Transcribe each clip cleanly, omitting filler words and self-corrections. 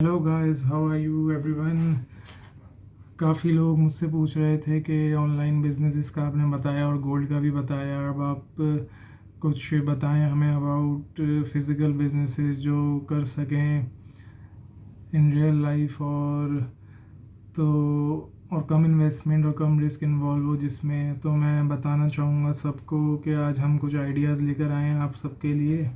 Hello guys, how are you everyone. काफ़ी लोग मुझसे पूछ रहे थे कि ऑनलाइन बिजनेस का आपने बताया और गोल्ड का भी बताया। अब आप कुछ बताएं हमें अबाउट फिज़िकल बिजनेसेस जो कर सकें इन रियल लाइफ, तो और कम इन्वेस्टमेंट और कम रिस्क इन्वॉल्व हो जिसमें। तो मैं बताना चाहूँगा सबको कि आज हम कुछ आइडियाज़ लेकर आए हैं आप सबके लिए,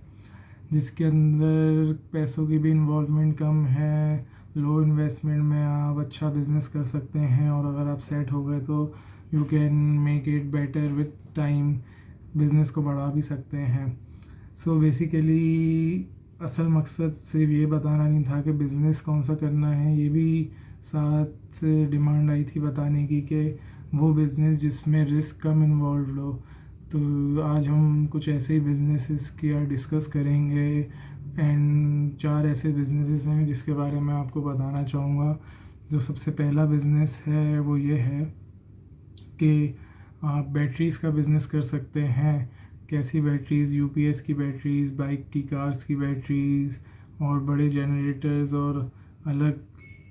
जिसके अंदर पैसों की भी इन्वॉल्वमेंट कम है। लो इन्वेस्टमेंट में आप अच्छा बिजनेस कर सकते हैं और अगर आप सेट हो गए तो you can make it better with time. Business को बढ़ा भी सकते हैं। सो बेसिकली असल मकसद सिर्फ ये बताना नहीं था कि बिज़नेस कौन सा करना है, ये भी साथ डिमांड आई थी बताने की कि वो बिज़नेस जिसमें रिस्क कम इन्वॉल्व हो। तो आज हम कुछ ऐसे ही बिजनेसेस की डिस्कस करेंगे एंड 4 ऐसे बिजनेसेस हैं जिसके बारे में आपको बताना चाहूँगा। जो सबसे पहला बिज़नेस है वो ये है कि आप बैटरीज़ का बिज़नेस कर सकते हैं। कैसी बैटरीज़? यूपीएस की बैटरीज़, बाइक की, कार्स की बैटरीज़ और बड़े जनरेटर्स और अलग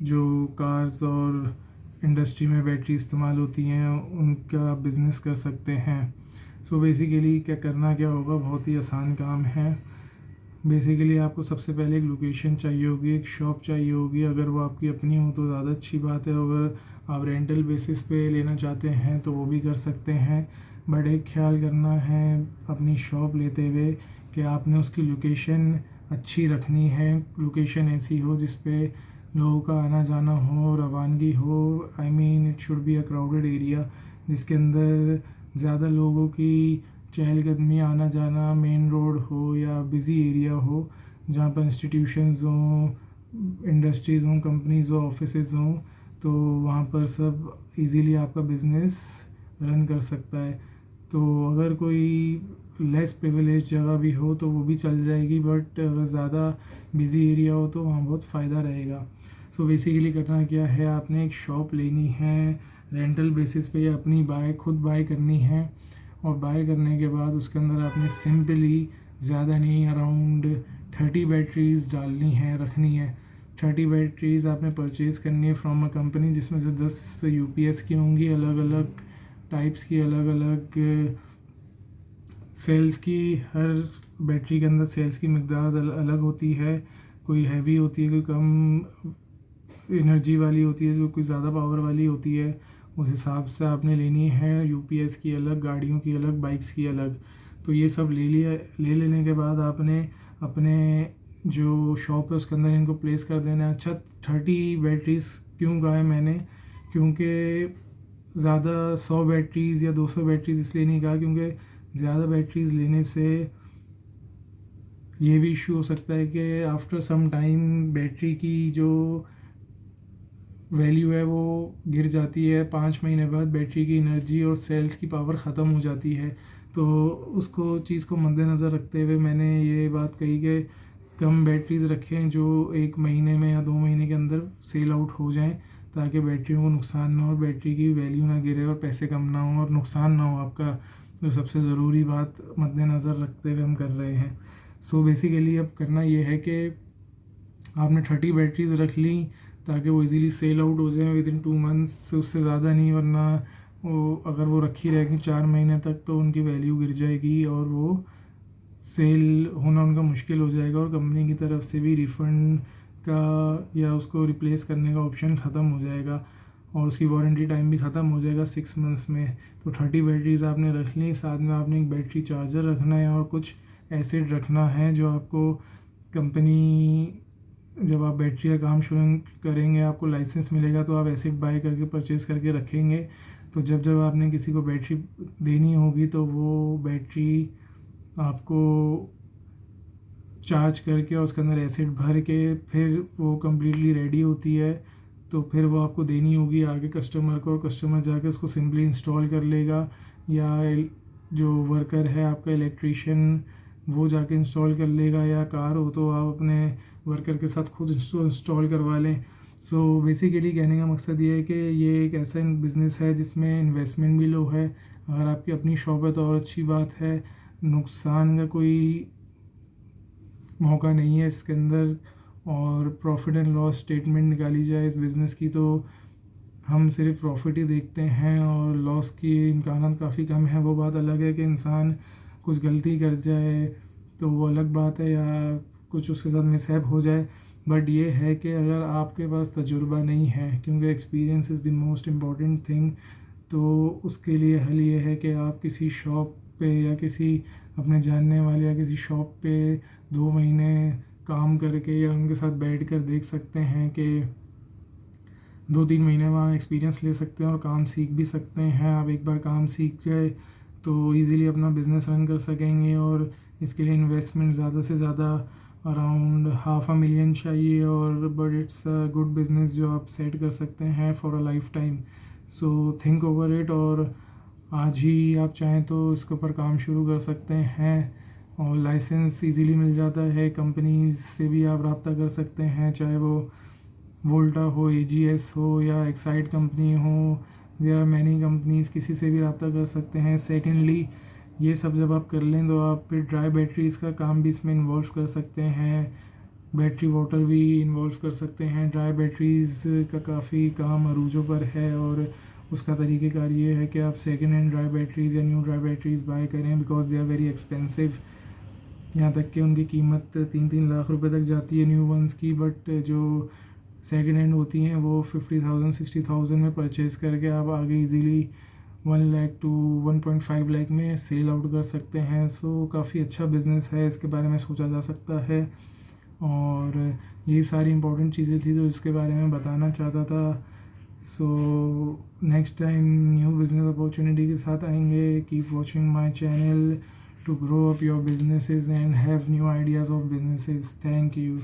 जो कार्स और इंडस्ट्री में बैटरी इस्तेमाल होती हैं उनका बिज़नेस कर सकते हैं। सो बेसिकली क्या होगा, बहुत ही आसान काम है। बेसिकली आपको सबसे पहले एक लोकेशन चाहिए होगी, एक शॉप चाहिए होगी। अगर वो आपकी अपनी हो तो ज़्यादा अच्छी बात है, अगर आप रेंटल बेसिस पे लेना चाहते हैं तो वो भी कर सकते हैं। बट एक ख्याल करना है अपनी शॉप लेते हुए कि आपने उसकी लोकेशन अच्छी रखनी है। लोकेशन ऐसी हो जिस पे लोगों का आना जाना हो, रवानगी हो। I mean it should be a crowded area जिसके अंदर ज़्यादा लोगों की चहलकदमी, आना जाना, मेन रोड हो या बिज़ी एरिया हो जहाँ पर इंस्टीट्यूशंस हों, इंडस्ट्रीज़ हों, कंपनीज़ हों, ऑफिसेज़ हों। तो वहाँ पर सब इजीली आपका बिज़नेस रन कर सकता है। तो अगर कोई लेस प्रिविलेज जगह भी हो तो वो भी चल जाएगी, बट अगर ज़्यादा बिज़ी एरिया हो तो वहाँ बहुत फ़ायदा रहेगा। सो बेसिकली करना क्या है, आपने एक शॉप लेनी है रेंटल बेसिस पे या अपनी खुद बाय करनी है। और बाय करने के बाद उसके अंदर आपने सिंपली ज़्यादा नहीं, अराउंड 30 बैटरीज़ डालनी है, रखनी है। 30 बैटरीज़ आपने परचेज़ करनी है फ्रॉम अ कंपनी जिसमें से 10 यूपीएस की होंगी, अलग अलग टाइप्स की, अलग अलग सेल्स की। हर बैटरी के अंदर सेल्स की मकदार अलग होती है। कोई हैवी होती है, कोई कम एनर्जी वाली होती है, जो कोई ज़्यादा पावर वाली होती है। उस हिसाब से आपने लेनी है। यूपीएस की अलग, गाड़ियों की अलग, बाइक्स की अलग। तो ये सब ले लेने के बाद आपने अपने जो शॉप है उसके अंदर इनको प्लेस कर देना है। अच्छा, 30 बैटरीज़ क्यों कहा है मैंने? क्योंकि ज़्यादा 100 बैटरीज़ या 200 बैटरीज़ इसलिए नहीं कहा क्योंकि ज़्यादा बैटरीज़ लेने से ये भी इशू हो सकता है कि आफ्टर सम टाइम बैटरी की जो वैल्यू है वो गिर जाती है। 5 महीने बाद बैटरी की एनर्जी और सेल्स की पावर ख़त्म हो जाती है। तो उसको चीज़ को मद्देनज़र रखते हुए मैंने ये बात कही कि कम बैटरीज रखें जो 1 महीने में या 2 महीने के अंदर सेल आउट हो जाएं, ताकि बैटरियों को नुकसान ना हो, बैटरी की वैल्यू ना गिरे और पैसे कम ना हो और नुकसान ना हो आपका। जो सबसे ज़रूरी बात मद्देनज़र रखते हुए हम कर रहे हैं। सो बेसिकली अब करना ये है कि आपने 30 बैटरीज रख ली ताकि वो इजीली सेल आउट हो जाए विद इन 2 मंथ्स, उससे ज़्यादा नहीं। वरना वो अगर वो रखी रहेगी 4 महीने तक तो उनकी वैल्यू गिर जाएगी और वो सेल होना उनका मुश्किल हो जाएगा और कंपनी की तरफ से भी रिफ़ंड का या उसको रिप्लेस करने का ऑप्शन ख़त्म हो जाएगा और उसकी वारंटी टाइम भी ख़त्म हो जाएगा 6 मंथ्स में। तो 30 बैटरीज़ आपने रख ली, साथ में आपने एक बैटरी चार्जर रखना है और कुछ एसिड रखना है जो आपको कंपनी, जब आप बैटरी का काम शुरू करेंगे, आपको लाइसेंस मिलेगा तो आप एसिड बाय करके परचेज़ करके रखेंगे। तो जब जब आपने किसी को बैटरी देनी होगी तो वो बैटरी आपको चार्ज करके और उसके अंदर एसिड भर के फिर वो कम्प्लीटली रेडी होती है। तो फिर वो आपको देनी होगी आगे कस्टमर को, और कस्टमर जाके उसको सिंपली इंस्टॉल कर लेगा या जो वर्कर है आपका इलेक्ट्रीशियन वो जाके इंस्टॉल कर लेगा, या कार हो तो आप अपने वर्कर के साथ खुद इंस्टॉल करवा लें। सो बेसिकली कहने का मकसद ये है कि ये एक ऐसा बिज़नेस है जिसमें इन्वेस्टमेंट भी लो है। अगर आपकी अपनी शॉप है तो और अच्छी बात है, नुकसान का कोई मौका नहीं है इसके अंदर। और प्रॉफिट एंड लॉस स्टेटमेंट निकाली जाए इस बिज़नेस की, तो हम सिर्फ प्रॉफिट ही देखते हैं और लॉस की इम्कानात काफ़ी कम है। वो बात अलग है कि इंसान कुछ गलती कर जाए तो वो अलग बात है, या कुछ उसके साथ मिसहैप हो जाए। बट ये है कि अगर आपके पास तजुर्बा नहीं है, क्योंकि experience is the most important thing, तो उसके लिए हल ये है कि आप किसी शॉप पे या किसी अपने जानने वाले या किसी शॉप पे 2 महीने काम करके या उनके साथ बैठ कर देख सकते हैं कि 2-3 महीने वहाँ एक्सपीरियंस ले सकते हैं और काम सीख भी सकते हैं। आप एक बार काम सीख जाए तो इजीली अपना बिज़नेस रन कर सकेंगे, और इसके लिए इन्वेस्टमेंट ज़्यादा से ज़्यादा अराउंड $500,000 चाहिए, और but it's a good business जो आप सेट कर सकते हैं for a life time. So think over it, और आज ही आप चाहें तो इसके ऊपर काम शुरू कर सकते हैं। और लाइसेंस इजीली मिल जाता है, कंपनीज से भी आप रब्ता कर सकते हैं, चाहे वो वोल्टा हो, AGS हो या एक्साइड कंपनी हो। देयर आर मैनी कंपनीज, किसी से भी रब्ता कर सकते हैं। सेकेंडली, ये सब जब आप कर लें तो आप फिर ड्राई बैटरीज़ का काम भी इसमें इन्वॉल्व कर सकते हैं, बैटरी वाटर भी इन्वॉल्व कर सकते हैं। ड्राई बैटरीज़ का काफ़ी काम अरूजों पर है, और उसका तरीक़ेकार ये है कि आप सेकेंड हैंड ड्राई बैटरीज़ या न्यू ड्राई बैटरीज़ बाय करें, because they are very expensive. यहाँ तक कि उनकी कीमत 3-3 लाख रुपए तक जाती है न्यू वंस की, बट जो सेकेंड हैंड होती हैं वो 50,000-60,000 में परचेज़ करके आप आगे इजीली 1 लाख टू 1.5 लाख में सेल आउट कर सकते हैं। सो काफ़ी अच्छा बिज़नेस है, इसके बारे में सोचा जा सकता है। और ये सारी इंपॉर्टेंट चीज़ें थी जो इसके बारे में बताना चाहता था। So next time new business opportunity के साथ आएंगे। Keep watching my channel to grow up your businesses and have new ideas of businesses. Thank you.